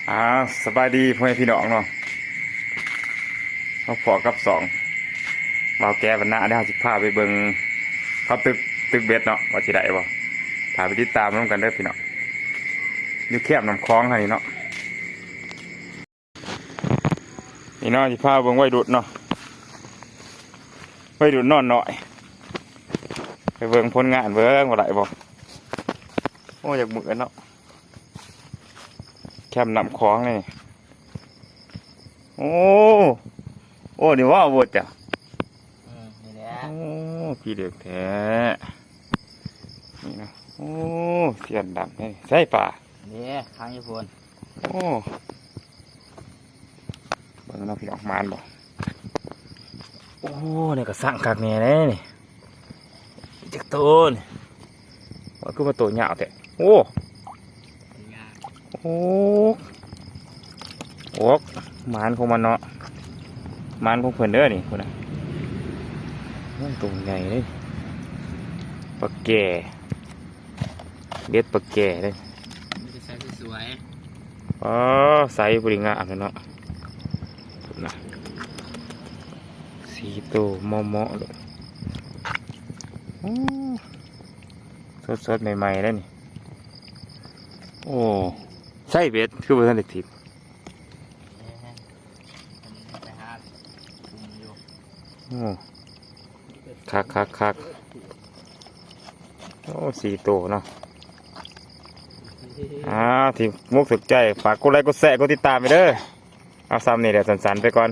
อ่าสบายดีพ่อแม่พี่น้องเนาะเขาพอกับสองเบาแก้วันหน้าได้15ไปเบิ่งเขาตึกเบ็ดเนาะว่าสิได้บ่ถ่ายไปติดตามร่วมกันเด้อพี่น้องอยู่แคบน้ำคลองให้เนาะนี่เนาะ15เบิ่งไว้ดุดเนาะไว้ดุดนอนหน่อยไปเบิ่งผลงานเบิ่งว่าได้บ่โอ้อยากมือเนาะแคบน้ำคลองนี่โอ้นี่ว่าบดจ้ะนี่แหละโอ้พี่เด็กแท้นี่นะโอ้เสียนดำนี่ใช่ป่านี่ค้างญี่ปุ่นโอ้เบิ่งน้องพี่ออกมานบ่โอ้เนี่ยก็สั่งคักแน่เลยนี่จักตัวนี่ว่าคือมาตัวเหยาวแต่โอ้โอ้หมานของมันเนาะหมานของเพื่อนเด้อนี่คนน่ะตัวใหญ่เลยปลาแก่เด็ดปลาแก่เลยมันจะใส่สวยอ๋อใส่บริงามเลยเนาะนะสีตัวมอมอเลยสดใหม่ๆเลยนี่โอ้ใส่เบ็ดคือเบอร์ทันเด็ดทิพย์ไปหาคุมอยู่โอ้คักโอ้สีตัวเนาะที่มุกถึกใจฝากกดไลค์กดแชร์กดติดตามไปเด้อเอาซ้ำนี่เดี๋ยวสันๆไปก่อน